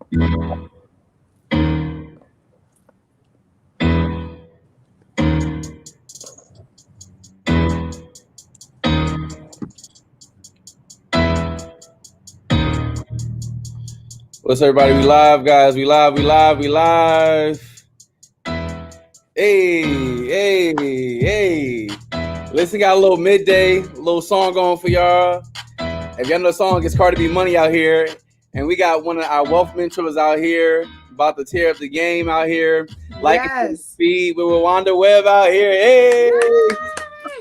What's everybody? We live, guys. We live. We live. We live. Hey, hey, hey. Listen, got a little midday, a little song going for y'all. If y'all know the song, it's Cardi B Money out here. And we got one of our wealth mentors out here about to tear up the game out here. Like speed with Wanda Webb out here. Hey.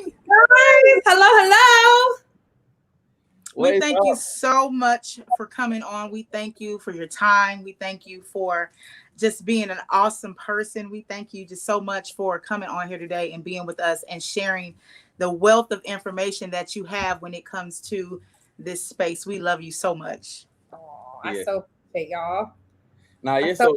Guys, hello. We thank you so much for coming on. We thank you for your time. We thank you for just being an awesome person. We thank you just so much for coming on here today and being with us and sharing the wealth of information that you have when it comes to this space. We love you so much. Oh, I so appreciate y'all. Nah, you're so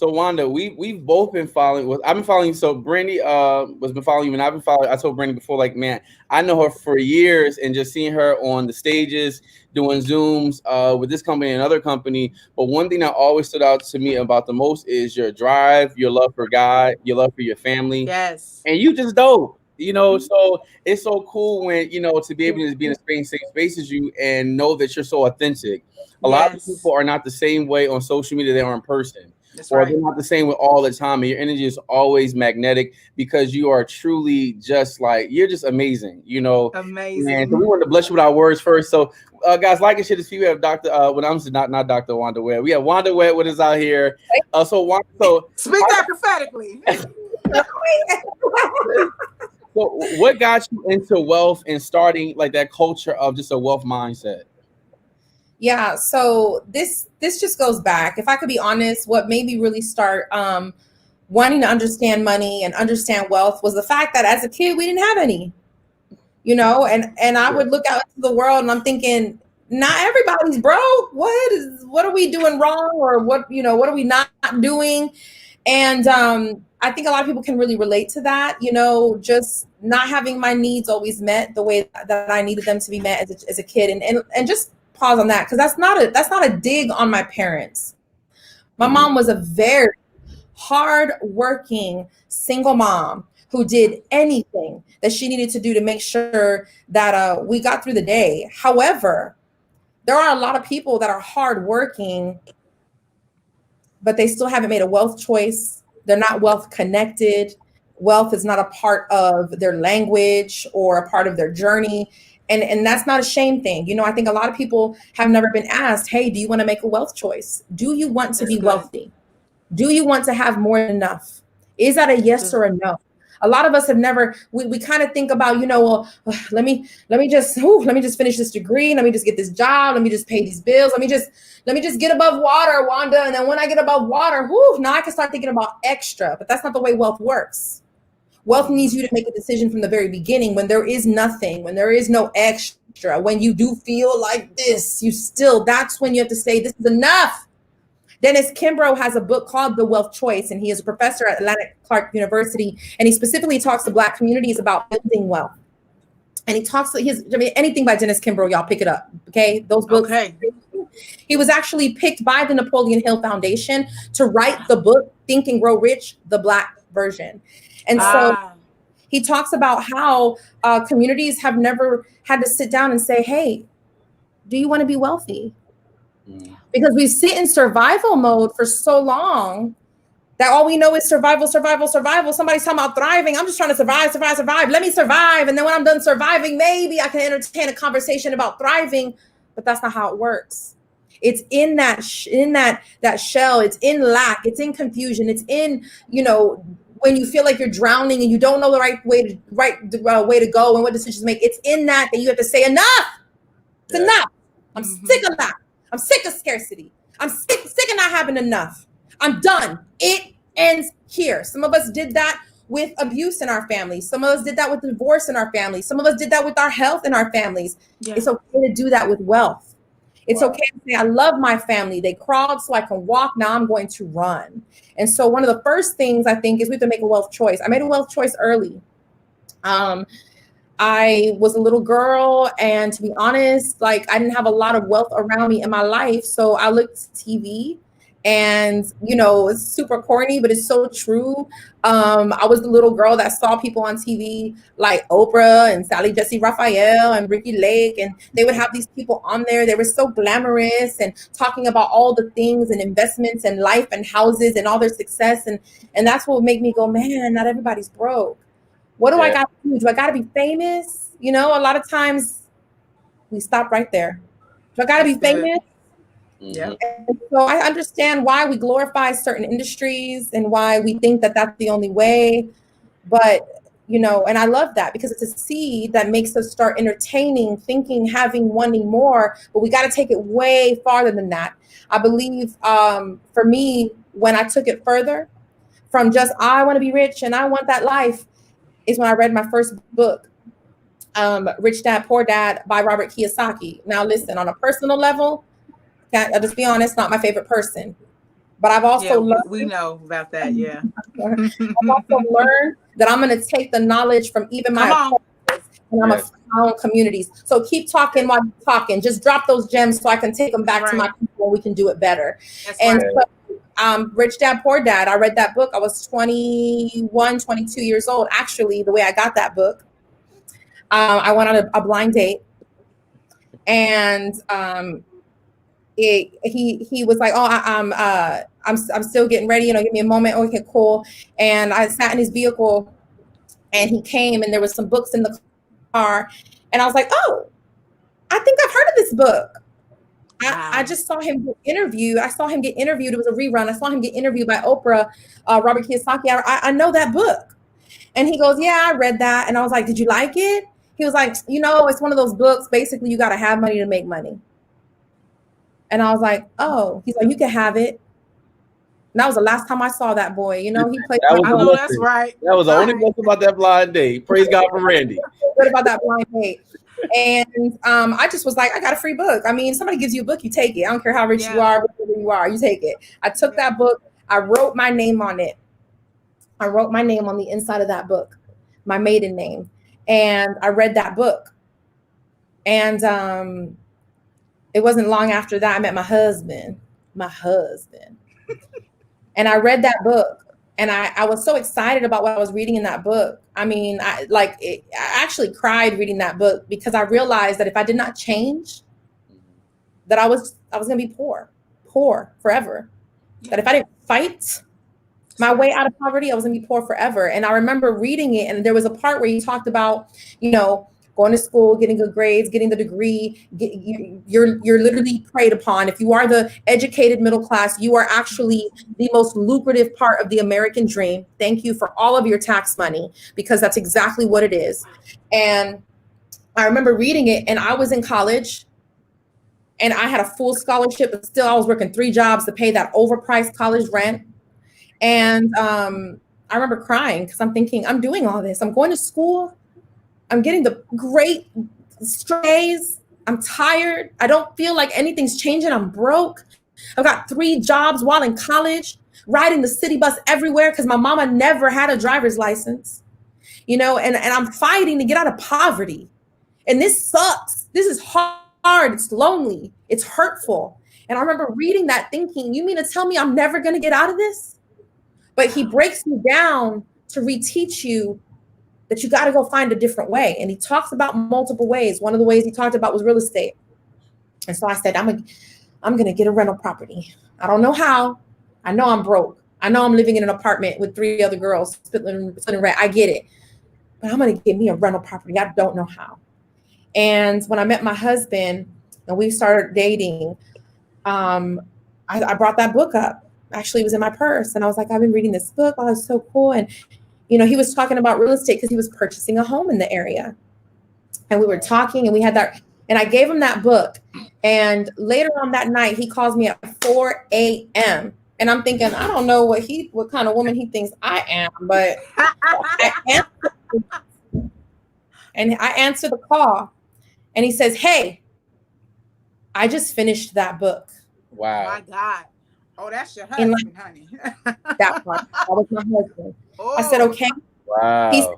Wanda, we've both been following. I've been following. So Brandy was been following you, and I've been following. I told Brandy before, like, man, I know her for years, and just seeing her on the stages doing Zooms with this company and another company. But one thing that always stood out to me about the most is your drive, your love for God, your love for your family. Yes, and you just dope. You know, so it's so cool when, you know, to be able to be in the same space as you and know that you're so authentic. A lot of people are not the same way on social media they are in person. That's or right. They're not the same way all the time. And your energy is always magnetic because you are truly just like, you're just amazing, you know. Amazing. And so we want to bless you with our words first. So guys, like and share this few. We have Dr. When I'm not Dr. Wanda Webb. We have Wanda Webb with us out here. So speak that prophetically. So what got you into wealth and starting like that culture of just a wealth mindset? Yeah, so this just goes back. If I could be honest, what made me really start wanting to understand money and understand wealth was the fact that as a kid we didn't have any, you know, and I would look out into the world and I'm thinking, not everybody's broke. What are we doing wrong, or what are we not doing? And I think a lot of people can really relate to that, you know, just not having my needs always met the way that I needed them to be met as a kid. And just pause on that, because that's not a dig on my parents. My mom was a very hard-working single mom who did anything that she needed to do to make sure that we got through the day. However, there are a lot of people that are hardworking, but they still haven't made a wealth choice. They're not wealth connected. Wealth is not a part of their language or a part of their journey. And that's not a shame thing. You know, I think a lot of people have never been asked, hey, do you want to make a wealth choice? Do you want to be wealthy? Do you want to have more than enough? Is that a yes or a no? A lot of us have never, we kind of think about, you know, well, let me just finish this degree. Let me just get this job. Let me just pay these bills. Let me just get above water, Wanda. And then when I get above water, now I can start thinking about extra. But that's not the way wealth works. Wealth needs you to make a decision from the very beginning when there is nothing, when there is no extra, when you do feel like this, that's when you have to say, this is enough. Dennis Kimbrough has a book called The Wealth Choice, and he is a professor at Atlantic Clark University, and he specifically talks to Black communities about building wealth. And he talks anything by Dennis Kimbrough, y'all pick it up, okay? Those books. Okay. He was actually picked by the Napoleon Hill Foundation to write the book Think and Grow Rich, the Black version. And so he talks about how communities have never had to sit down and say, hey, do you want to be wealthy? Because we sit in survival mode for so long that all we know is survival. Somebody's talking about thriving. I'm just trying to survive. Let me survive. And then when I'm done surviving, maybe I can entertain a conversation about thriving. But that's not how it works. It's in that shell. It's in lack. It's in confusion. It's in, you know, when you feel like you're drowning and you don't know the right way to go and what decisions to make. It's in that you have to say enough. It's enough. I'm sick of that. I'm sick of scarcity. I'm sick of not having enough. I'm done. It ends here. Some of us did that with abuse in our families. Some of us did that with divorce in our families. Some of us did that with our health in our families. Yeah. It's okay to do that with wealth. It's okay to say, I love my family. They crawled so I can walk. Now I'm going to run. And so one of the first things I think is we have to make a wealth choice. I made a wealth choice early. I was a little girl, and to be honest, like I didn't have a lot of wealth around me in my life. So I looked at TV And it's super corny, but it's so true. I was the little girl that saw people on TV like Oprah and Sally Jesse Raphael and Ricky Lake, and they would have these people on there. They were so glamorous and talking about all the things and investments and life and houses and all their success, and that's what would make me go, man, not everybody's broke. What do I got to do? Do I got to be famous? A lot of times we stop right there. Do I got to be famous? Yeah. So I understand why we glorify certain industries and why we think that that's the only way. But, and I love that because it's a seed that makes us start entertaining, thinking, having, wanting more. But we got to take it way farther than that. I believe for me, when I took it further from just I want to be rich and I want that life is when I read my first book, Rich Dad, Poor Dad by Robert Kiyosaki. Now, listen, on a personal level, I'll just be honest, not my favorite person. But I've also learned. We know about that, yeah. I've also learned that I'm going to take the knowledge from even my opponents, and I'm going to found communities. So keep talking while you're talking. Just drop those gems so I can take them back to my people and we can do it better. So, Rich Dad, Poor Dad, I read that book. I was 21, 22 years old. Actually, the way I got that book, I went on a blind date. And he was like, oh, I'm still getting ready, give me a moment. Okay, cool. And I sat in his vehicle and he came and there was some books in the car. And I was like, oh, I think I've heard of this book. I just saw him get interviewed. I saw him get interviewed. It was a rerun. I saw him get interviewed by Oprah, Robert Kiyosaki. I know that book. And he goes, yeah, I read that. And I was like, did you like it? He was like, it's one of those books. Basically, you got to have money to make money. And I was like, oh, he's like, you can have it. And that was the last time I saw that boy. He played. I know that's right. That was the only thing about that blind date. Praise God for Randy. What about that blind date? And I just was like, I got a free book. I mean, somebody gives you a book, you take it. I don't care how rich you are, whatever you are, you take it. I took that book. I wrote my name on it. I wrote my name on the inside of that book, my maiden name. And I read that book. And it wasn't long after that I met my husband. And I read that book and I was so excited about what I was reading in that book. I mean, I actually cried reading that book because I realized that if I did not change, that I was going to be poor forever. That if I didn't fight my way out of poverty, I was going to be poor forever. And I remember reading it and there was a part where he talked about, going to school, getting good grades, getting the degree, you're literally preyed upon. If you are the educated middle class, you are actually the most lucrative part of the American dream. Thank you for all of your tax money, because that's exactly what it is. And I remember reading it and I was in college and I had a full scholarship, but still I was working 3 jobs to pay that overpriced college rent. And I remember crying because I'm thinking, I'm doing all this. I'm going to school. I'm getting the great strays. I'm tired. I don't feel like anything's changing. I'm broke. I've got 3 jobs while in college, riding the city bus everywhere because my mama never had a driver's license, and I'm fighting to get out of poverty. And this sucks. This is hard. It's lonely. It's hurtful. And I remember reading that thinking, you mean to tell me I'm never going to get out of this? But he breaks you down to reteach you that you got to go find a different way. And he talks about multiple ways. One of the ways he talked about was real estate. And so I said, I'm going to get a rental property. I don't know how. I know I'm broke. I know I'm living in an apartment with 3 other girls splitting rent. I get it. But I'm going to get me a rental property. I don't know how. And when I met my husband and we started dating, I brought that book up. Actually, it was in my purse. And I was like, I've been reading this book. Oh, it's so cool. And he was talking about real estate because he was purchasing a home in the area. And we were talking and we had that. And I gave him that book. And later on that night, he calls me at 4 a.m. And I'm thinking, I don't know what kind of woman he thinks I am, but I answer the call. And he says, hey, I just finished that book. Wow. My God. Oh, that's your husband, honey. That was my husband. Oh. I said, okay. Wow. He said,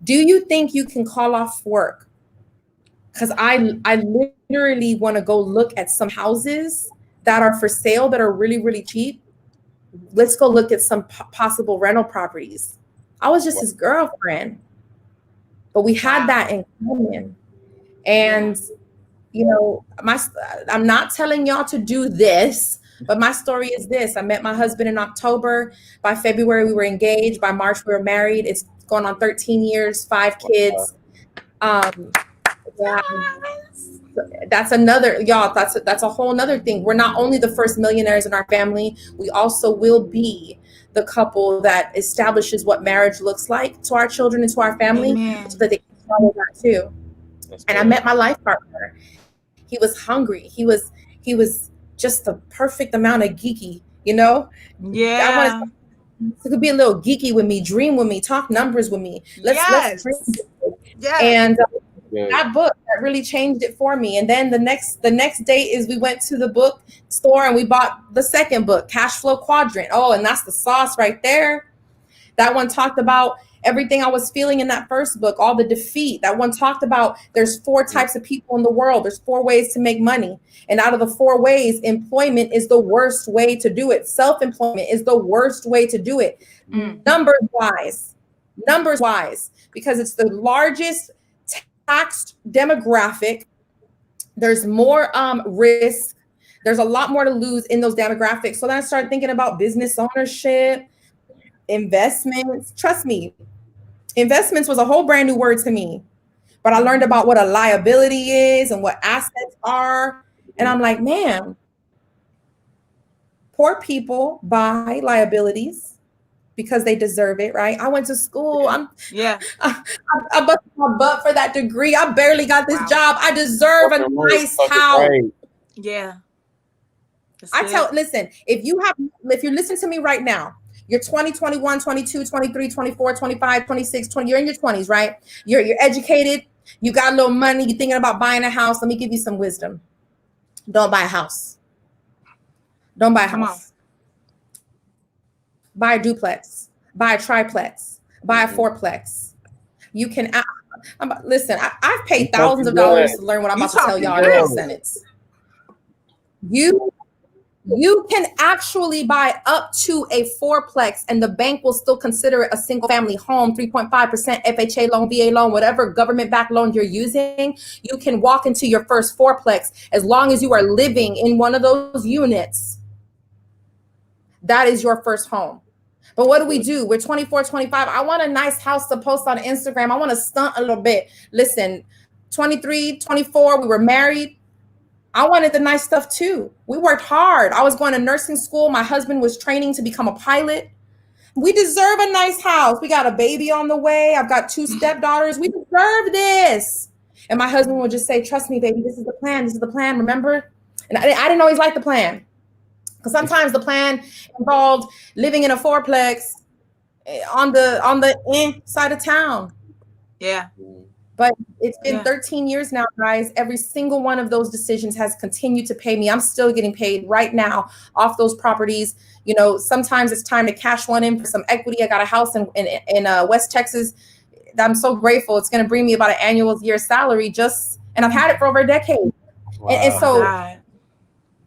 do you think you can call off work? Because I literally want to go look at some houses that are for sale that are really, really cheap. Let's go look at some possible rental properties. I was just his girlfriend, but we had that in common. And, you know, I'm not telling y'all to do this, but my story is this. I met my husband in October. By February, we were engaged. By March, we were married. It's going on 13 years, 5 kids. Yeah. That's another, y'all, that's a whole nother thing. We're not only the first millionaires in our family, we also will be the couple that establishes what marriage looks like to our children and to our family. Amen. So that they can follow that too. And I met my life partner. He was hungry. He was just the perfect amount of geeky, you know? Yeah. He could be a little geeky with me, dream with me, talk numbers with me. Let's dream. Yes. And that book that really changed it for me. And then the next day is we went to the bookstore and we bought the second book, Cash Flow Quadrant. Oh, and that's the sauce right there. That one talked about everything I was feeling in that first book, all the defeat. That one talked about there's 4 types of people in the world. There's 4 ways to make money. And out of the 4 ways, employment is the worst way to do it. Self-employment is the worst way to do it. Numbers wise, because it's the largest taxed demographic. There's more risk. There's a lot more to lose in those demographics. So then I started thinking about business ownership, investments. Trust me, investments was a whole brand new word to me. But I learned about what a liability is and what assets are. And I'm like, man, poor people buy liabilities because they deserve it, right? I went to school. I busted my butt for that degree. I barely got this job. I deserve a nice house. Yeah. Listen, if you're listening to me right now, you're 20, 21, 22, 23, 24, 25, 26, 20, you're in your 20s, right? You're educated. You got a little money. You're thinking about buying a house. Let me give you some wisdom. Don't buy a house. Don't buy a house. Buy a duplex, buy a triplex, buy a fourplex. You can listen. I've paid thousands of dollars to learn what I'm about to tell y'all in this sentence. You can actually buy up to a fourplex, and the bank will still consider it a single family home. 3.5% FHA loan, VA loan, whatever government-backed loan you're using. You can walk into your first fourplex as long as you are living in one of those units. That is your first home. But what do? We're 24, 25. I want a nice house to post on Instagram. I want to stunt a little bit. Listen, 23, 24, we were married. I wanted the nice stuff too. We worked hard. I was going to nursing school. My husband was training to become a pilot. We deserve a nice house. We got a baby on the way. I've got 2 stepdaughters. We deserve this. And my husband would just say, trust me, baby, this is the plan. This is the plan, remember? And I didn't always like the plan. Because sometimes the plan involved living in a fourplex on the side of town. Yeah. But it's been 13 years now, guys. Every single one of those decisions has continued to pay me. I'm still getting paid right now off those properties. You know, sometimes it's time to cash one in for some equity. I got a house in West Texas. I'm so grateful. It's going to bring me about an annual year salary and I've had it for over a decade. Wow. And so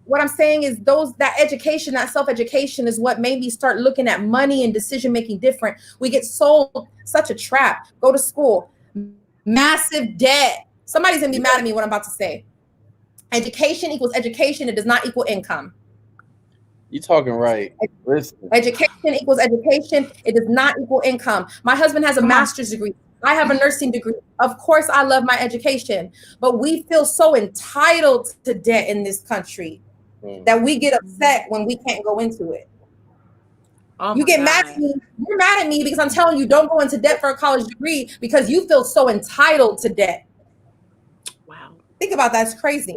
what I'm saying is that education, that self-education is what made me start looking at money and decision-making different. We get sold such a trap. Go to school. Massive debt. Somebody's gonna be mad at me what I'm about to say. Education equals education. It does not equal income. You're talking right. Listen. Education equals education. It does not equal income. My husband has a master's degree. I have a nursing degree. Of course, I love my education, but we feel so entitled to debt in this country that we get upset when we can't go into it. Oh, you get mad at me. You're mad at me because I'm telling you don't go into debt for a college degree because you feel so entitled to debt. Wow. Think about that. It's crazy.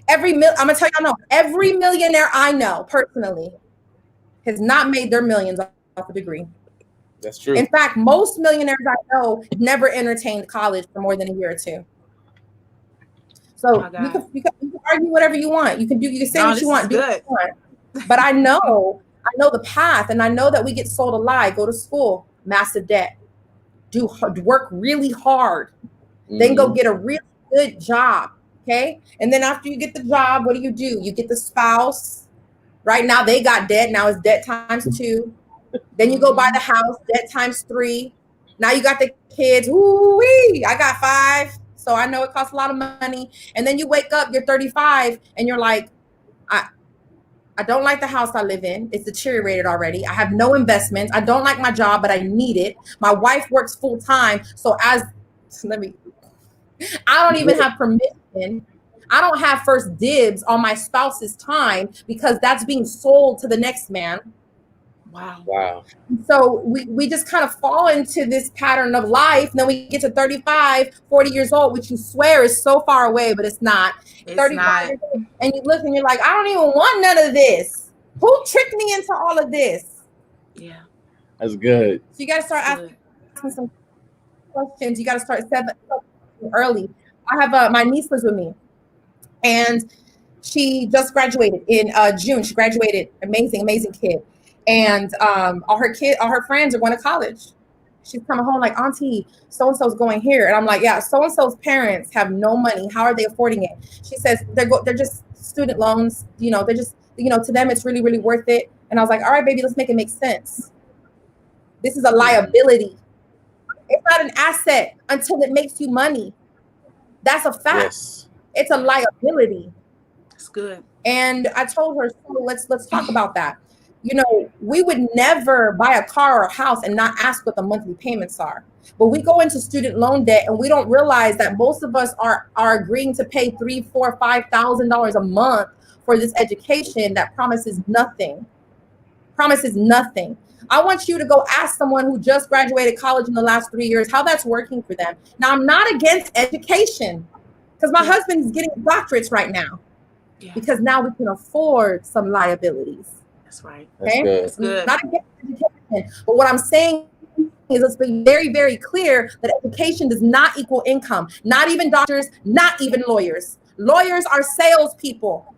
I'm gonna tell y'all, every millionaire I know personally has not made their millions off a degree. That's true. In fact, most millionaires I know never entertained college for more than a year or two. So you can argue whatever you want. You can say what you want. Do what you want. But I know the path, and I know that we get sold a lie. Go to school, massive debt, work really hard, then go get a really good job, Okay. And then after you get the job, what do? You get the spouse. Right now they got debt. Now it's debt times 2. Then you go buy the house, debt times 3. Now you got the kids. Ooh-wee, I got 5. So I know it costs a lot of money. And then you wake up, you're 35, and you're like, I don't like the house I live in. It's deteriorated already. I have no investments. I don't like my job, but I need it. My wife works full time. So I don't even have permission. I don't have first dibs on my spouse's time because that's being sold to the next man. Wow. So we just kind of fall into this pattern of life. And then we get to 35, 40 years old, which you swear is so far away, but it's not. It's 35 not. And you look and you're like, I don't even want none of this. Who tricked me into all of this? Yeah. That's good. So you got to start asking some questions. You got to start setting early. I have my niece lives with me, and she just graduated in June. She graduated. Amazing kid. And all her friends are going to college. She's coming home like, Auntie, so-and-so's going here. And I'm like, yeah, so-and-so's parents have no money. How are they affording it? She says they're just student loans. They're just, to them, it's really, really worth it. And I was like, all right, baby, let's make it make sense. This is a liability. It's not an asset until it makes you money. That's a fact. Yes. It's a liability. That's good. And I told her, so let's talk about that. We would never buy a car or a house and not ask what the monthly payments are. But we go into student loan debt and we don't realize that most of us are agreeing to pay $3,000, $4,000, $5,000 a month for this education that promises nothing. I want you to go ask someone who just graduated college in the last 3 years how that's working for them. Now, I'm not against education because my husband is getting doctorates right now because now we can afford some liabilities. That's right. Okay? That's good. Not against education, but what I'm saying is let's be very, very clear that education does not equal income. Not even doctors, not even lawyers. Lawyers are salespeople.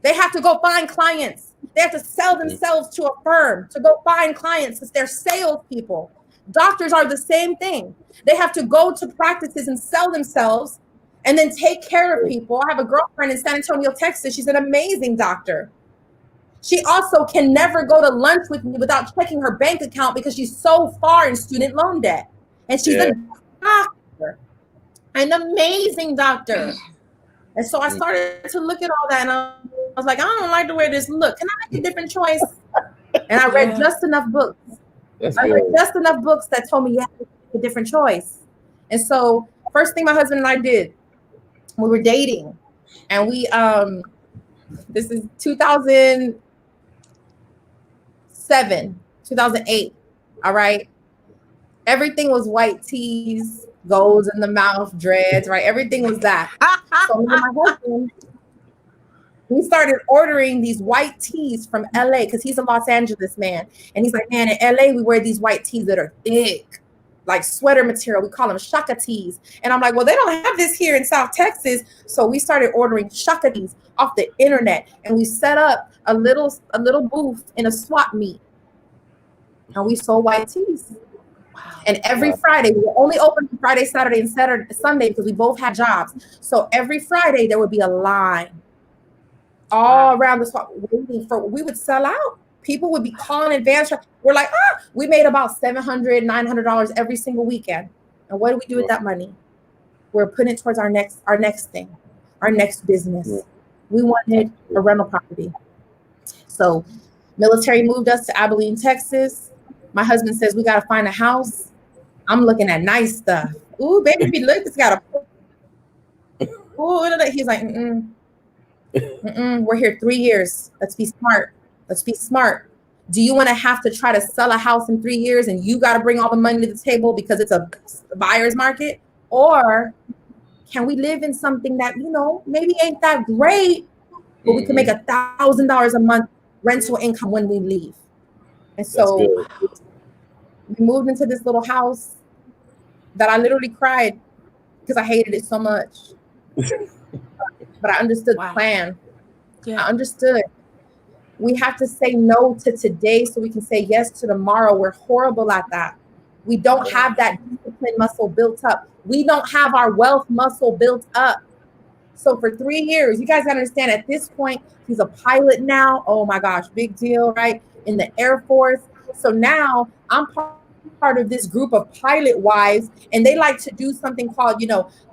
They have to go find clients. They have to sell themselves to a firm to go find clients because they're salespeople. Doctors are the same thing. They have to go to practices and sell themselves and then take care of people. I have a girlfriend in San Antonio, Texas. She's an amazing doctor. She also can never go to lunch with me without checking her bank account because she's so far in student loan debt. And she's a doctor, an amazing doctor. And so I started to look at all that and I was like, I don't like the way this looks. Can I make a different choice? And I read just enough books. Read just enough books that told me, a different choice. And so first thing my husband and I did, we were dating and we, this is 2007, 2008. All right. Everything was white tees, golds in the mouth, dreads, right? Everything was that. So me and my husband, we started ordering these white tees from LA because he's a Los Angeles man. And he's like, man, in LA, we wear these white tees that are thick, like sweater material. We call them shaka tees. And I'm like, well, they don't have this here in South Texas. So we started ordering shaka tees off the internet. And we set up a little booth in a swap meet. And we sold white tees. And every Friday, we were only open Friday, Saturday, and Sunday because we both had jobs. So every Friday, there would be a line all around the spot waiting for, we would sell out. People would be calling in advance. We're like, we made about $700, $900 every single weekend. And what do we do with that money? We're putting it towards our next thing, our next business. We wanted a rental property. So military moved us to Abilene, Texas. My husband says, we got to find a house. I'm looking at nice stuff. Ooh, baby, look, it's got a, he's like, we're here 3 years. Let's be smart. Do you want to have to try to sell a house in 3 years and you got to bring all the money to the table because it's a buyer's market? Or can we live in something that, maybe ain't that great, but we can make $1,000 a month rental income when we leave? And so we moved into this little house that I literally cried because I hated it so much. But I understood the plan. Yeah. I understood. We have to say no to today so we can say yes to tomorrow. We're horrible at that. We don't have that discipline muscle built up. We don't have our wealth muscle built up. So for 3 years, you guys gotta understand, at this point, he's a pilot now. Oh my gosh, big deal, right? In the Air Force. So now I'm part of this group of pilot wives, and they like to do something called,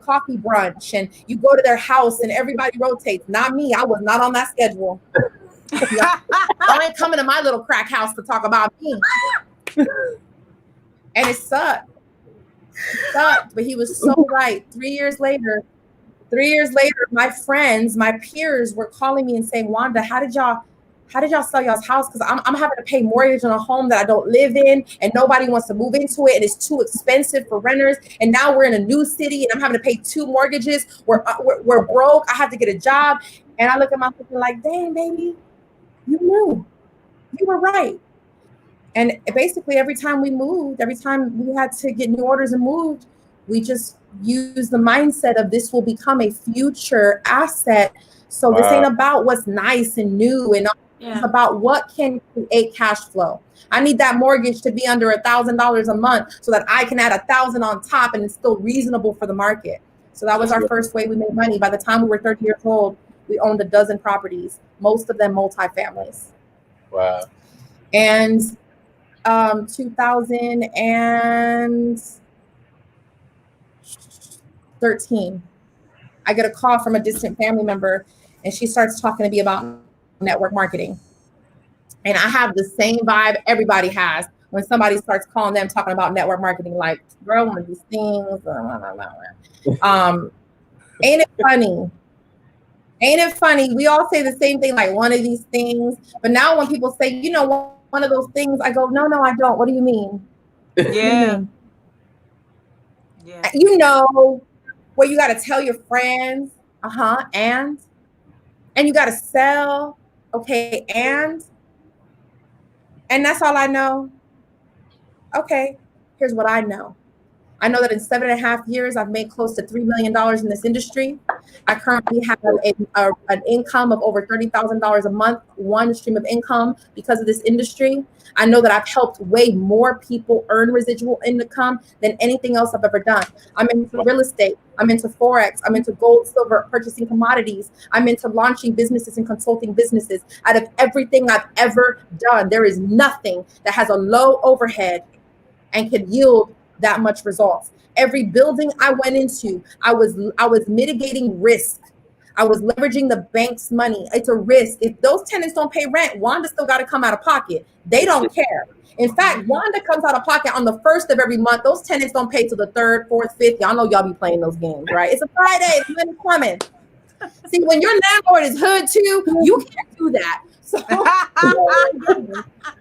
coffee brunch. And you go to their house and everybody rotates. Not me. I was not on that schedule. I ain't coming to my little crack house to talk about me. And it sucked. But he was so right. 3 years later, my friends, my peers were calling me and saying, Wanda, how did y'all sell y'all's house? Because I'm having to pay mortgage on a home that I don't live in, and nobody wants to move into it, and it's too expensive for renters. And now we're in a new city, and I'm having to pay 2 mortgages. We're broke. I have to get a job. And I look at myself and like, dang, baby, you knew. You were right. And basically every time we had to get new orders and moved, we just used the mindset of this will become a future asset. So This ain't about what's nice and new, and it's about what can create cash flow. I need that mortgage to be under $1,000 a month so that I can add 1,000 on top, and it's still reasonable for the market. So that was our first way we made money. By the time we were 30 years old, we owned a dozen properties, most of them multifamilies. Wow. And 2013, I get a call from a distant family member, and she starts talking to me about network marketing. And I have the same vibe everybody has when somebody starts calling them talking about network marketing, like, girl, one of these things. Ain't it funny? Ain't it funny? We all say the same thing, like one of these things. But now when people say, one of those things, I go, no, I don't. What do you mean? Yeah. Where you got to tell your friends, and you got to sell, okay, and that's all I know. Okay, here's what I know. I know that in 7.5 years, I've made close to $3 million in this industry. I currently have an income of over $30,000 a month, one stream of income because of this industry. I know that I've helped way more people earn residual income than anything else I've ever done. I'm into real estate. I'm into Forex. I'm into gold, silver, purchasing commodities. I'm into launching businesses and consulting businesses. Out of everything I've ever done, there is nothing that has a low overhead and can yield that much results. Every building I went into, I was mitigating risk. I was leveraging the bank's money. It's a risk. If those tenants don't pay rent, Wanda still got to come out of pocket. They don't care. In fact, Wanda comes out of pocket on the 1st of every month. Those tenants don't pay till the 3rd, 4th, 5th. Y'all know y'all be playing those games, right? It's a Friday. The money's coming. See, when your landlord is hood too, you can't do that. So,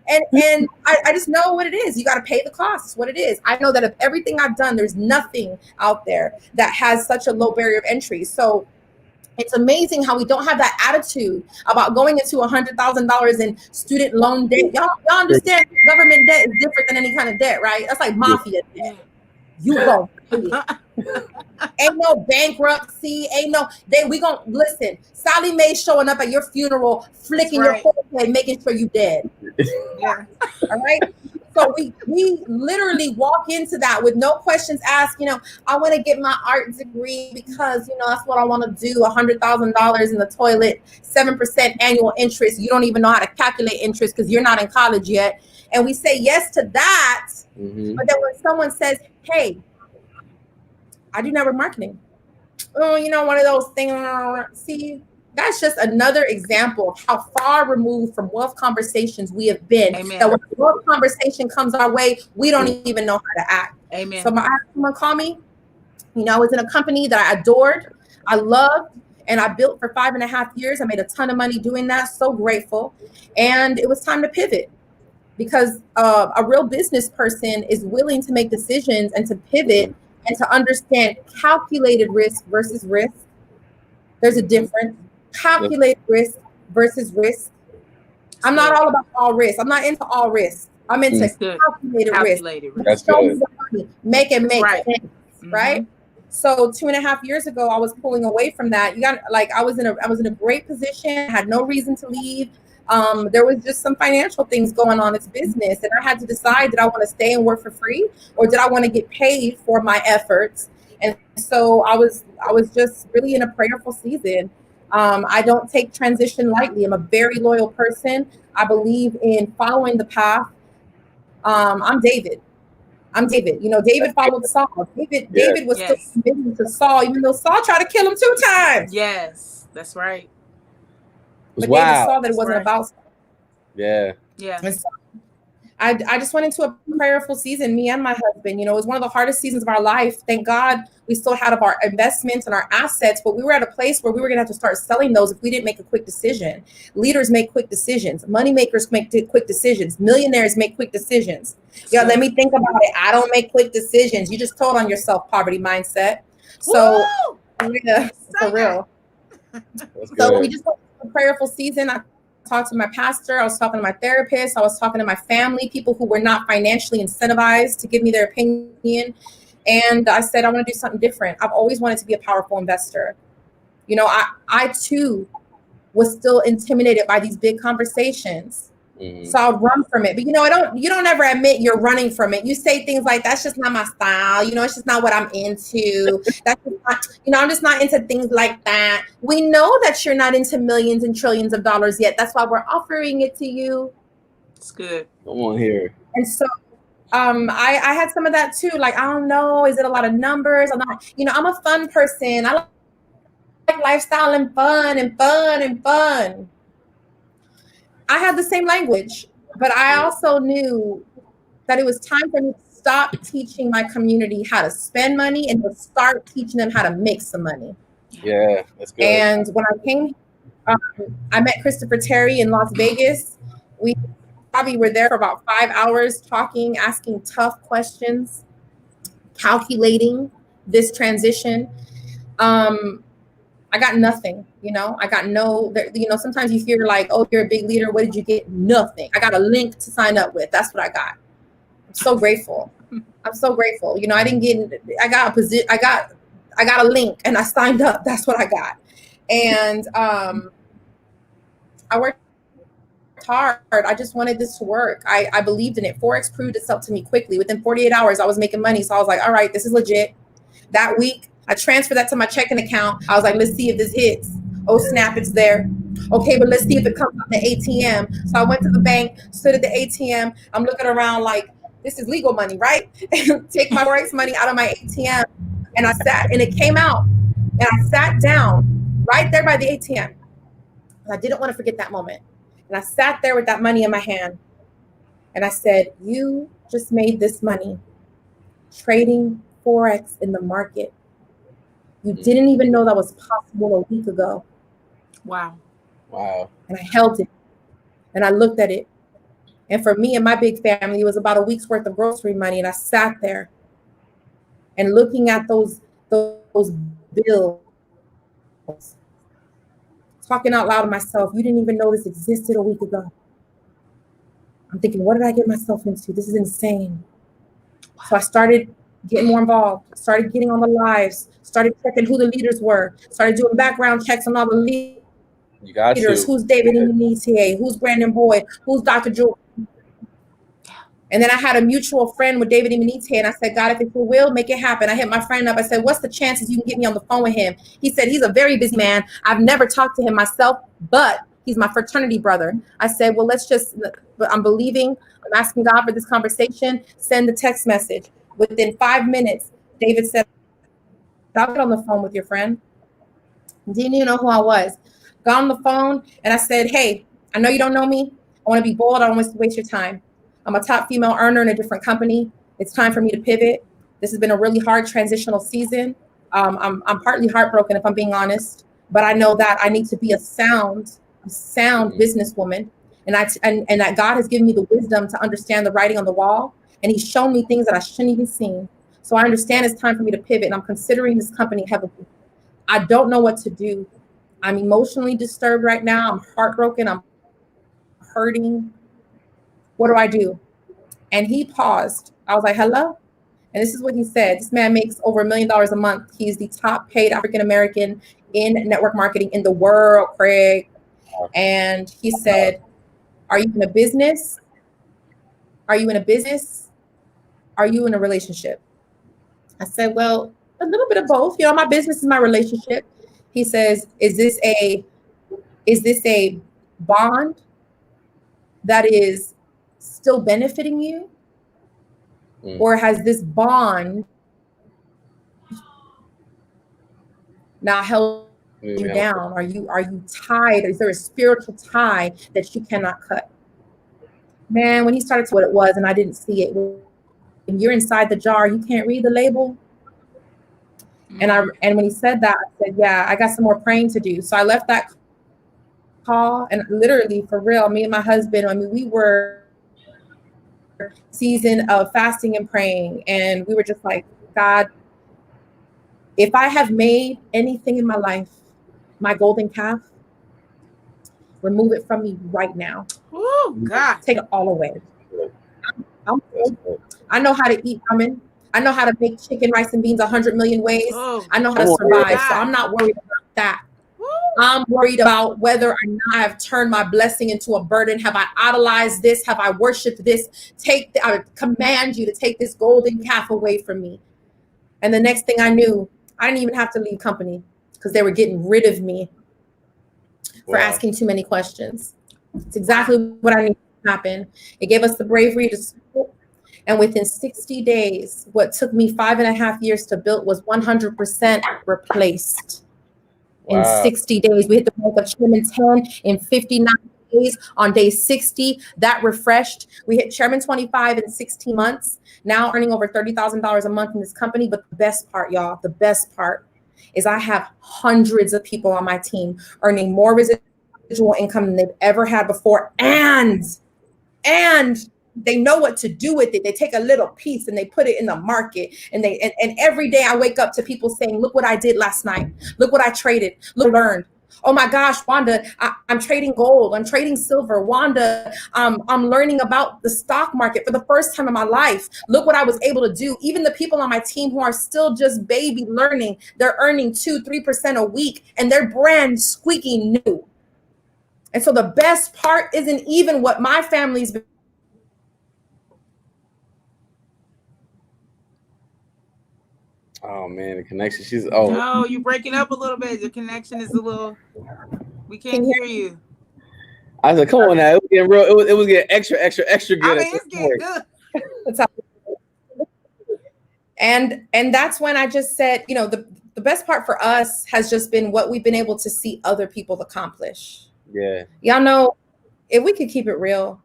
and I just know what it is. You got to pay the cost. It's what it is. I know that of everything I've done, there's nothing out there that has such a low barrier of entry. So it's amazing how we don't have that attitude about going into $100,000 in student loan debt. Y'all understand government debt is different than any kind of debt, right? That's like mafia debt. You go. Ain't no bankruptcy. We gonna listen. Sally Mae showing up at your funeral, flicking your forehead, making sure you dead. Yeah. All right. So we literally walk into that with no questions asked. I want to get my art degree because that's what I want to do. $100,000 in the toilet, 7% annual interest. You don't even know how to calculate interest because you're not in college yet. And we say yes to that. Mm-hmm. But then when someone says, "Hey, I do network marketing," one of those things. See, that's just another example of how far removed from wealth conversations we have been. Amen. That when a wealth conversation comes our way, we don't even know how to act. Amen. So I had someone call me. I was in a company that I adored, I loved, and I built for 5.5 years. I made a ton of money doing that. So grateful. And it was time to pivot because a real business person is willing to make decisions and to pivot and to understand calculated risk versus risk. There's a difference. Calculated risk versus risk. I'm not all about all risk. I'm not into all risk. I'm into calculated risk. That's good. Make it make sense, right? So 2.5 years ago, I was pulling away from that. I was in a great position. Had no reason to leave. There was just some financial things going on. It's business, and I had to decide: did I want to stay and work for free, or did I want to get paid for my efforts? And so I was just really in a prayerful season. I don't take transition lightly. I'm a very loyal person. I believe in following the path. I'm David. I'm David. You know, David followed Saul. David was still committed to Saul, even though Saul tried to kill him 2 times. Yes, that's right. But David saw that it wasn't about Saul. Yeah. And so I just went into a prayerful season, me and my husband. You know, it was one of the hardest seasons of our life. Thank God we still had of our investments and our assets, but we were at a place where we were going to have to start selling those if we didn't make a quick decision. Leaders make quick decisions. Money makers make quick decisions. Millionaires make quick decisions. Yeah, let me think about it. I don't make quick decisions. You just told on yourself, poverty mindset. So, yeah, for real. So we just went through a prayerful season. I talked to my pastor. I was talking to my therapist. I was talking to my family, people who were not financially incentivized to give me their opinion. And I said, I want to do something different. I've always wanted to be a powerful investor. You know, I too was still intimidated by these big conversations. So I'll run from it. But you know, you don't ever admit you're running from it. You say things like, that's just not my style. You know, it's just not what I'm into. That's just not, you know, I'm just not into things like that. We know that you're not into millions and trillions of dollars yet. That's why we're offering it to you. It's good. Come on here. And so I had some of that too. Like, I don't know, is it a lot of numbers? I'm not, you know, I'm a fun person. I like lifestyle and fun and fun and fun. I had the same language, but I also knew that it was time for me to stop teaching my community how to spend money and to start teaching them how to make some money. Yeah, that's good. And when I came, I met Christopher Terry in Las Vegas. We probably were there for about 5 hours talking, asking tough questions, calculating this transition. I got nothing, you know, I got no, you know, sometimes you hear like, oh, you're a big leader. What did you get? Nothing. I got a link to sign up with. That's what I got. I'm so grateful. I'm so grateful. You know, I didn't get, I got a position. I got a link and I signed up. That's what I got. And I worked hard. I just wanted this to work. I believed in it. Forex proved itself to me quickly. Within 48 hours, I was making money. So I was like, all right, this is legit. That week, I transferred that to my checking account. I was like, let's see if this hits. Oh, snap, it's there. Okay, but let's see if it comes up the ATM. So I went to the bank, stood at the ATM. I'm looking around like, this is legal money, right? Take my Forex money out of my ATM. And I sat, and it came out. And I sat down right there by the ATM. And I didn't want to forget that moment. And I sat there with that money in my hand. And I said, you just made this money trading Forex in the market. You didn't even know that was possible a week ago. Wow. And I held it and I looked at it. And for me and my big family, it was about a week's worth of grocery money. And I sat there and looking at those bills, talking out loud to myself, you didn't even know this existed a week ago. I'm thinking, what did I get myself into? This is insane. So I started getting more involved, started getting on the lives, started checking who the leaders were, started doing background checks on all the leaders. Who's David Immunite? Who's Brandon Boyd? Who's Dr. Jewel? And then I had a mutual friend with David Immunite, and I said, God, if it's your will, make it happen. I hit my friend up. I said, what's the chances you can get me on the phone with him? He said, he's a very busy man. I've never talked to him myself, but he's my fraternity brother. I said, well, I'm believing. I'm asking God for this conversation. Send the text message. Within 5 minutes, David said, I'll get on the phone with your friend. Didn't even know who I was. Got on the phone and I said, hey, I know you don't know me. I want to be bold. I don't want to waste your time. I'm a top female earner in a different company. It's time for me to pivot. This has been a really hard transitional season. I'm partly heartbroken, if I'm being honest, but I know that I need to be a sound businesswoman, and that God has given me the wisdom to understand the writing on the wall. And he's shown me things that I shouldn't even seen. So I understand it's time for me to pivot. And I'm considering this company heavily. I don't know what to do. I'm emotionally disturbed right now. I'm heartbroken. I'm hurting. What do I do? And he paused. I was like, hello? And this is what he said. This man makes over $1 million a month. He's the top paid African-American in network marketing in the world, Craig. And he said, are you in a business? Are you in a business? Are you in a relationship? I said, well, a little bit of both. You know, my business is my relationship. He says, is this a bond that is still benefiting you? Or has this bond now held you down? Are you tied? Is there a spiritual tie that you cannot cut? Man, when he started to what it was and I didn't see it, when you're inside the jar, you can't read the label. And when he said that, I said, yeah, I got some more praying to do. So I left that call, and literally, for real, me and my husband, I mean, we were season of fasting and praying, and we were just like, God, if I have made anything in my life my golden calf, remove it from me right now. Oh God, take it all away. I know how to eat ramen. I know how to make chicken, rice, and beans 100 million ways. I know how to survive, so I'm not worried about that. I'm worried about whether or not I've turned my blessing into a burden. Have I idolized this? Have I worshipped this? I command you to take this golden calf away from me. And the next thing I knew, I didn't even have to leave company because they were getting rid of me for asking too many questions. It's exactly what I need to happen. It gave us the bravery to school. And within 60 days, what took me 5.5 years to build was 100% replaced. In 60 days, we hit the mark of Chairman 10 in 59 days. On day 60, that refreshed. We hit Chairman 25 in 16 months. Now earning over $30,000 a month in this company. But the best part, y'all, the best part is I have hundreds of people on my team earning more residual income than they've ever had before. And they know what to do with it. They take a little piece and they put it in the market. And every day I wake up to people saying, look what I did last night. Look what I traded. Look what I learned. Oh my gosh, Wanda, I'm trading gold. I'm trading silver. Wanda, I'm learning about the stock market for the first time in my life. Look what I was able to do. Even the people on my team who are still just baby learning, they're earning 2-3% a week and they're brand squeaky new. And so the best part isn't even what my family's been. Oh man, the connection. No, you're breaking up a little bit. The connection is a little. We can't hear you. I was like, come on now, it was getting real. It was getting extra good. I mean, it's getting good. And that's when I just said, you know, the best part for us has just been what we've been able to see other people accomplish. Yeah. Y'all know, if we could keep it real,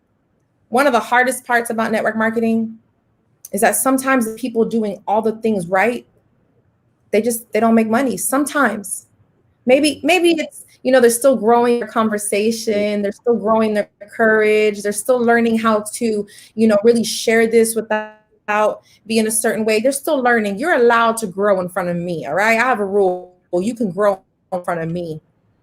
one of the hardest parts about network marketing is that sometimes the people doing all the things right, they don't make money. Sometimes maybe it's, you know, they're still growing their conversation. They're still growing their courage. They're still learning how to, you know, really share this without being a certain way. They're still learning. You're allowed to grow in front of me. All right. I have a rule. You can grow in front of me.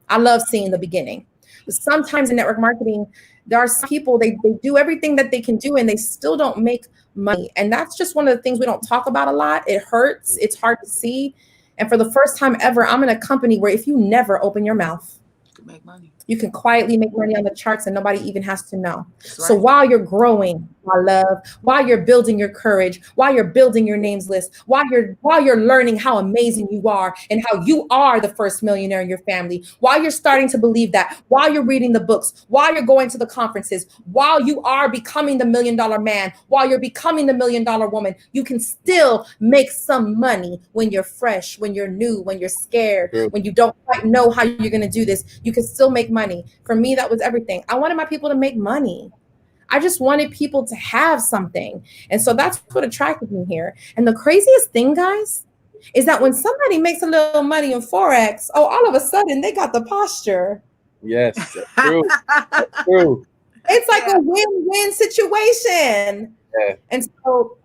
I love seeing the beginning. But sometimes in network marketing, there are some people, they do everything that they can do and they still don't make money. And that's just one of the things we don't talk about a lot. It hurts. It's hard to see. And for the first time ever, I'm in a company where if you never open your mouth, you can make money. You can quietly make money on the charts and nobody even has to know. Right. So while you're growing, my love, while you're building your courage, while you're building your names list, while you're learning how amazing you are and how you are the first millionaire in your family, while you're starting to believe that, while you're reading the books, while you're going to the conferences, while you are becoming the $1 million man, while you're becoming the $1 million woman, you can still make some money when you're fresh, when you're new, when you're scared, when you don't quite know how you're going to do this. You can still make money. For me, that was everything. I wanted my people to make money. I just wanted people to have something. And so that's what attracted me here. And the craziest thing, guys, is that when somebody makes a little money in Forex, all of a sudden they got the posture. Yes, that's true. That's true. It's like a win-win situation. Yeah. And so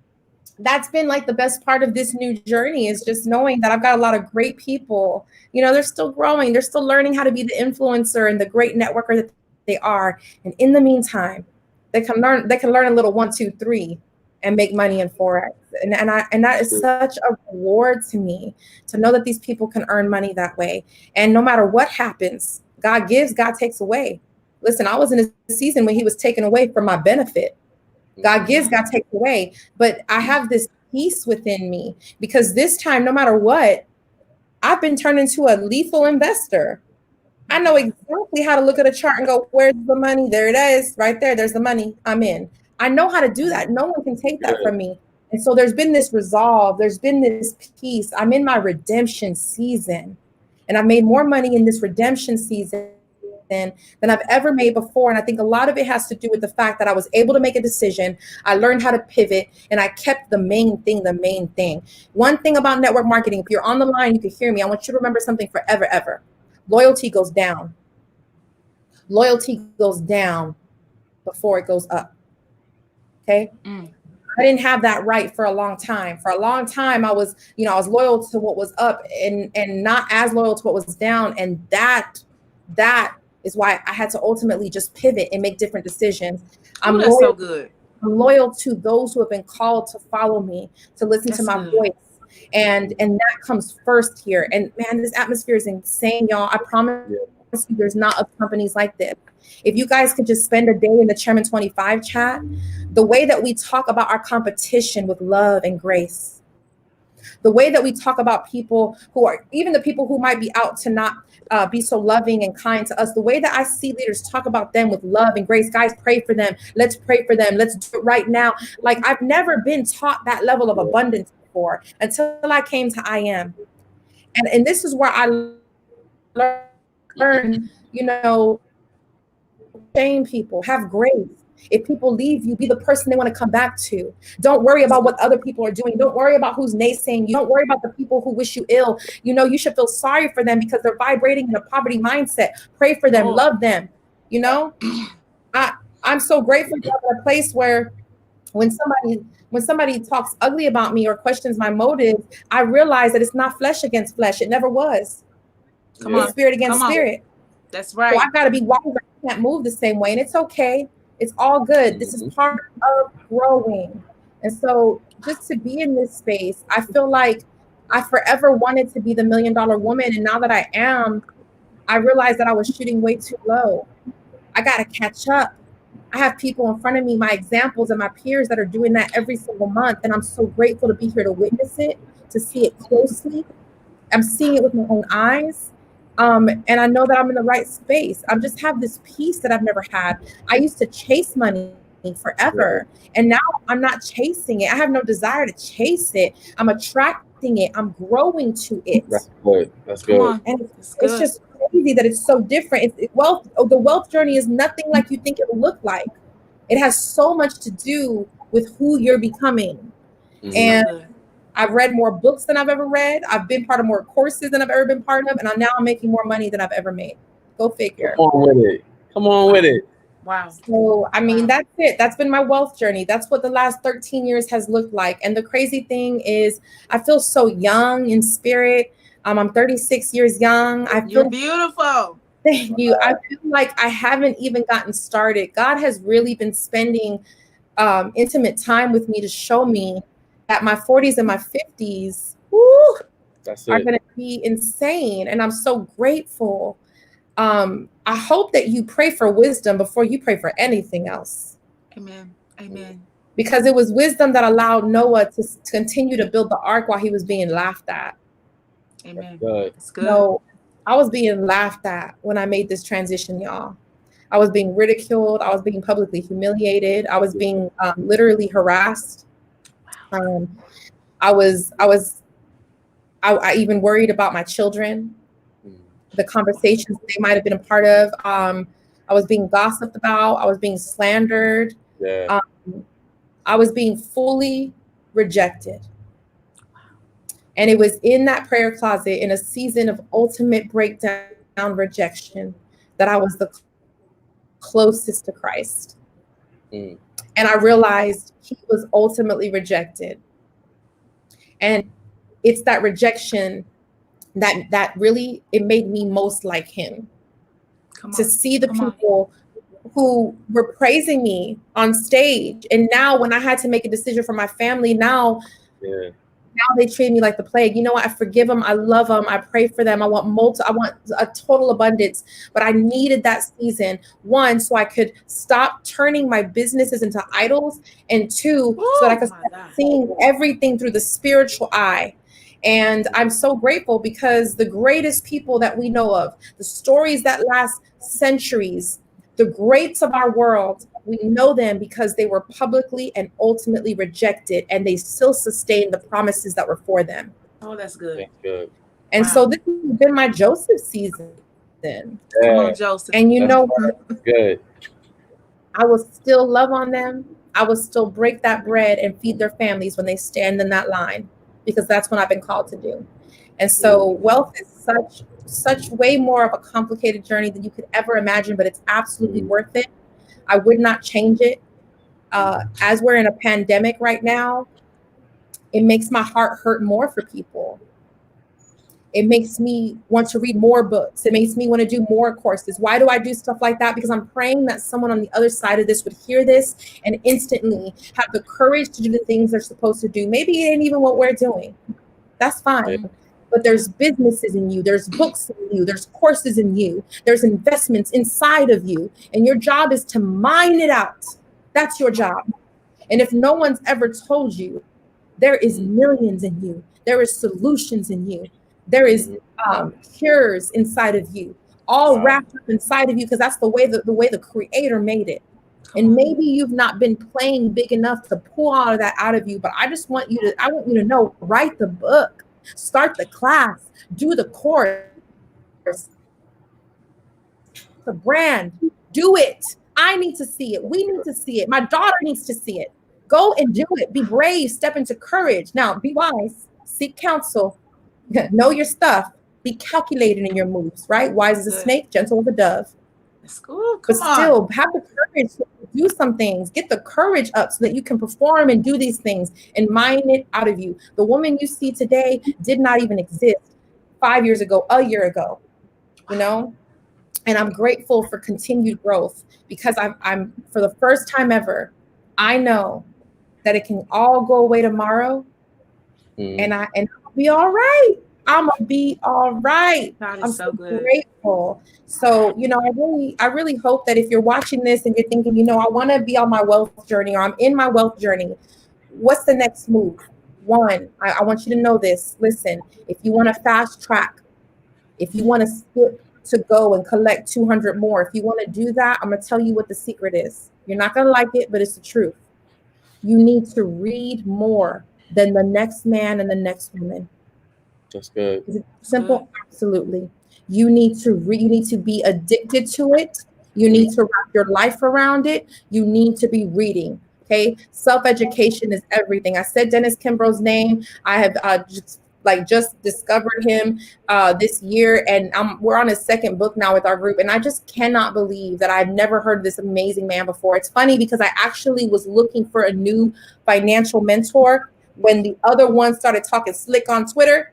that's been like the best part of this new journey, is just knowing that I've got a lot of great people. You know, they're still growing. They're still learning how to be the influencer and the great networker that they are. And in the meantime, they can learn a little 1, 2, 3 and make money in Forex. And that is such a reward to me, to know that these people can earn money that way. And no matter what happens, God gives, God takes away. Listen, I was in a season when he was taken away for my benefit. God gives, God takes away. But I have this peace within me, because this time, no matter what, I've been turned into a lethal investor. I know exactly how to look at a chart and go, where's the money? There it is, right there. There's the money. I'm in. I know how to do that. No one can take that from me. And so there's been this resolve. There's been this peace. I'm in my redemption season. And I've made more money in this redemption season than I've ever made before. And I think a lot of it has to do with the fact that I was able to make a decision. I learned how to pivot, and I kept the main thing. One thing about network marketing, if you're on the line, you can hear me. I want you to remember something forever, ever. Loyalty goes down. Loyalty goes down before it goes up. Okay. I didn't have that right for a long time. For a long time, I was loyal to what was up and not as loyal to what was down. And that is why I had to ultimately just pivot and make different decisions. That's so good. I'm loyal to those who have been called to follow me, to listen to my voice. And that comes first here. And man, this atmosphere is insane, y'all. I promise you, there's not of companies like this. If you guys could just spend a day in the Chairman 25 chat, the way that we talk about our competition with love and grace, the way that we talk about people who are, even the people who might be out to not be so loving and kind to us, the way that I see leaders talk about them with love and grace. Guys, pray for them. Let's pray for them. Let's do it right now. Like, I've never been taught that level of abundance before until I came to I Am. And this is where I learned, shame people, have grace. If people leave you, be the person they want to come back to. Don't worry about what other people are doing. Don't worry about who's naysaying you. Don't worry about the people who wish you ill. You should feel sorry for them because they're vibrating in a poverty mindset. Pray for them, love them. I'm so grateful to have a place where when somebody talks ugly about me or questions my motives, I realize that it's not flesh against flesh. It never was. It's spirit against spirit. That's right. So I've got to be wise. I can't move the same way, and it's okay. It's all good. This is part of growing. And so just to be in this space, I feel like I forever wanted to be the $1 million woman. And now that I am, I realized that I was shooting way too low. I got to catch up. I have people in front of me, my examples and my peers that are doing that every single month. And I'm so grateful to be here to witness it, to see it closely. I'm seeing it with my own eyes. And I know that I'm in the right space. I just have this peace that I've never had. I used to chase money forever. And now I'm not chasing it. I have no desire to chase it. I'm attracting it. I'm growing to it. That's good. That's good. And it's just crazy that it's so different. The wealth journey is nothing like you think it will look like. It has so much to do with who you're becoming. And I've read more books than I've ever read. I've been part of more courses than I've ever been part of. And I'm making more money than I've ever made. Go figure. Come on with it. Wow. So, that's it. That's been my wealth journey. That's what the last 13 years has looked like. And the crazy thing is I feel so young in spirit. I'm 36 years young. You're beautiful. Thank you. I feel like I haven't even gotten started. God has really been spending intimate time with me to show me that my 40s and my 50s are going to be insane. And I'm so grateful. I hope that you pray for wisdom before you pray for anything else. Amen. Amen. Because it was wisdom that allowed Noah to continue to build the ark while he was being laughed at. Amen. That's good. No, I was being laughed at when I made this transition, y'all. I was being ridiculed. I was being publicly humiliated. I was being literally harassed. I even worried about my children, the conversations they might have been a part of. I was being gossiped about. I was being slandered. I was being fully rejected. And it was in that prayer closet in a season of ultimate breakdown, rejection, that I was the closest to Christ. And I realized he was ultimately rejected. And it's that rejection that really, it made me most like him. To see the people who were praising me on stage. And now when I had to make a decision for my family, now Now they treat me like the plague. You know what? I forgive them. I love them. I pray for them. I want a total abundance. But I needed that season, one, so I could stop turning my businesses into idols, and two, so that I could start seeing everything through the spiritual eye. And I'm so grateful because the greatest people that we know of, the stories that last centuries, the greats of our world, we know them because they were publicly and ultimately rejected, and they still sustained the promises that were for them. Oh, that's good. That's good. And so this has been my Joseph season. Come on, Joseph. And you know, good. I will still love on them. I will still break that bread and feed their families when they stand in that line, because that's what I've been called to do. And so wealth is such way more of a complicated journey than you could ever imagine, but it's absolutely worth it. I would not change it. As we're in a pandemic right now, it makes my heart hurt more for people. It makes me want to read more books. It makes me want to do more courses. Why do I do stuff like that? Because I'm praying that someone on the other side of this would hear this and instantly have the courage to do the things they're supposed to do. Maybe it ain't even what we're doing. That's fine. But there's businesses in you. There's books in you. There's courses in you. There's investments inside of you. And your job is to mine it out. That's your job. And if no one's ever told you, there is millions in you. There is solutions in you. There is cures inside of you, all wrapped up inside of you, because that's the way the Creator made it. And maybe you've not been playing big enough to pull all of that out of you. But I want you to know, write the book, start the class, do the course, the brand, do it. I need to see it. We need to see it. My daughter needs to see it. Go and do it. Be brave. Step into courage. Now, be wise. Seek counsel. Know your stuff. Be calculated in your moves, right? Wise as a snake, gentle as a dove. That's cool. But still, have the courage to do some things. Get the courage up so that you can perform and do these things and mine it out of you. The woman you see today did not even exist 5 years ago, a year ago, you know? And I'm grateful for continued growth, because I'm for the first time ever, I know that it can all go away tomorrow, and I'll be all right. I'm gonna be all right. I'm so grateful. So, you know, I really hope that if you're watching this and you're thinking, you know, I want to be on my wealth journey, or I'm in my wealth journey, what's the next move? One, I want you to know this. Listen, if you want to fast track, if you want to skip to go and collect 200 more, if you want to do that, I'm gonna tell you what the secret is. You're not gonna like it, but it's the truth. You need to read more than the next man and the next woman. That's good. Is it simple? Absolutely. You need to be addicted to it. You need to wrap your life around it. You need to be reading. Okay. Self-education is everything. I said Dennis Kimbrough's name. I have just discovered him this year, and we're on his second book now with our group, and I just cannot believe that I've never heard of this amazing man before. It's funny because I actually was looking for a new financial mentor when the other one started talking slick on Twitter.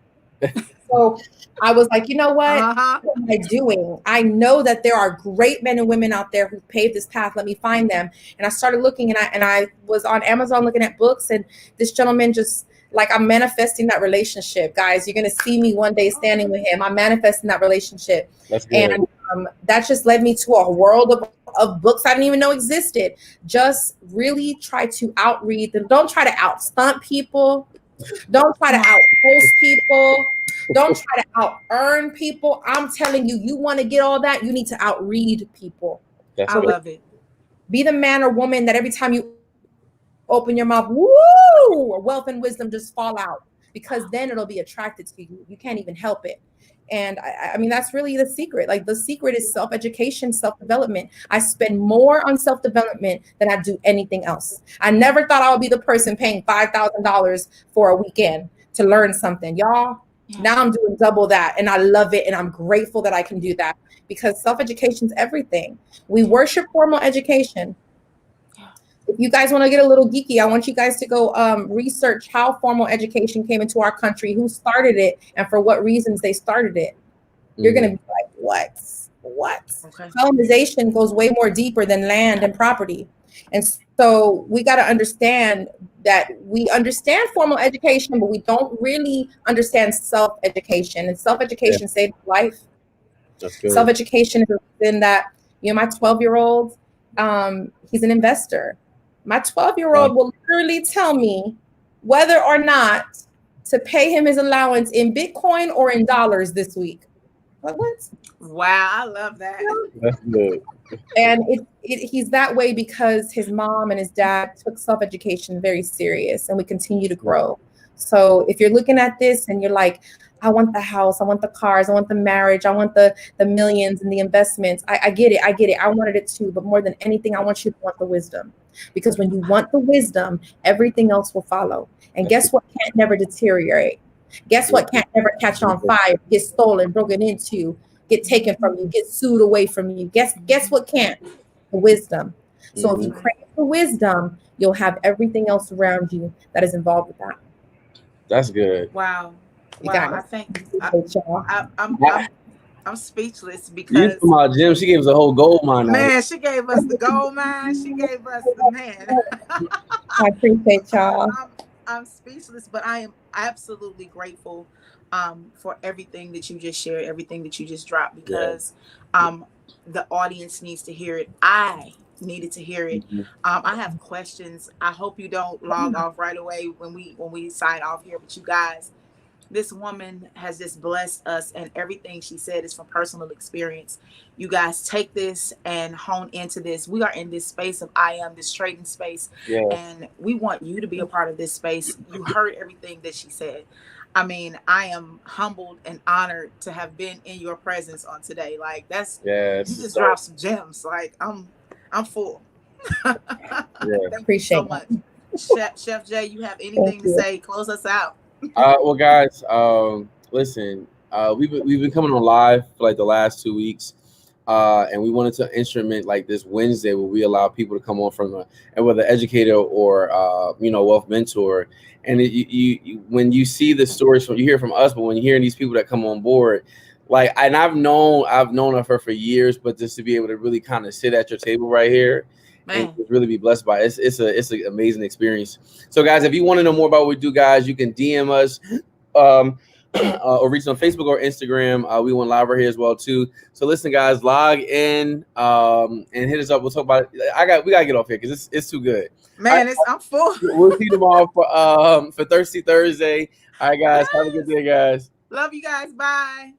So I was like, you know what? What am I doing? I know that there are great men and women out there who paved this path. Let me find them. And I started looking, and I was on Amazon looking at books, and this gentleman just, like, I'm manifesting that relationship, guys. You're going to see me one day standing with him. I'm manifesting that relationship. That's good. And that just led me to a world of books I didn't even know existed. Just really try to outread them. Don't try to out-stunt people. Don't try to out-post people. Don't try to out-earn people. I'm telling you, you want to get all that, you need to out-read people. That's I love it. Be the man or woman that every time you open your mouth, woo, wealth and wisdom just fall out, because then it'll be attracted to you. You can't even help it. And I mean, that's really the secret. Like, the secret is self-education, self-development. I spend more on self-development than I do anything else. I never thought I would be the person paying $5,000 for a weekend to learn something. Y'all, now I'm doing double that, and I love it, and I'm grateful that I can do that, because self-education is everything. We worship formal education. If you guys want to get a little geeky, I want you guys to go research how formal education came into our country, who started it, and for what reasons they started it. You're going to be like, what? Okay. Colonization goes way more deeper than land and property. And so we got to understand that we understand formal education, but we don't really understand self-education. And self-education saves life. That's good. Self-education is in that, my 12-year-old, he's an investor. My 12-year-old will literally tell me whether or not to pay him his allowance in Bitcoin or in dollars this week. Like, what? Wow, I love that. That's good. And he's that way because his mom and his dad took self-education very serious, and we continue to grow. So if you're looking at this and you're like, I want the house, I want the cars, I want the marriage, I want the millions and the investments. I get it. I wanted it too. But more than anything, I want you to want the wisdom. Because when you want the wisdom, everything else will follow. And guess what can't never deteriorate? Guess what can't never catch on fire, get stolen, broken into, get taken from you, get sued away from you? Guess what can't? The wisdom. So if you crave the wisdom, you'll have everything else around you that is involved with that. That's good. Wow. You Wow. got I think I'm speechless because you my Jim, she gave us a whole gold mine. Man, she gave us the gold mine. She gave us the man. I appreciate y'all. I'm speechless, but I am absolutely grateful for everything that you just shared, everything that you just dropped, because the audience needs to hear it. I needed to hear it. I have questions. I hope you don't log off right away when we sign off here. But you guys, this woman has just blessed us, and everything she said is from personal experience. You guys take this and hone into this. We are in this space of this trading space, and we want you to be a part of this space. You heard everything that she said. I mean, I am humbled and honored to have been in your presence on today. Like, that's you just dropped some gems. Like, I'm full. Thank Appreciate you so much. Chef Jay, you have anything to say? Close us out. Well, guys, listen, we've been coming on live for like the last 2 weeks, and we wanted to instrument like this Wednesday where we allow people to come on from and whether educator or wealth mentor. And you when you see the stories you hear from us, but when you're hearing these people that come on board, like, and I've known of her for years, but just to be able to really kind of sit at your table right here. Man. And really be blessed by it. It's an amazing experience. So, guys, if you want to know more about what we do, guys, you can DM us or reach us on Facebook or Instagram. We went live right here as well too. So, listen, guys, log in and hit us up. We'll talk about it. We gotta get off here because it's too good. Man, I'm full. We'll see you tomorrow for Thirsty Thursday. All right, guys, have a good day, guys. Love you guys. Bye.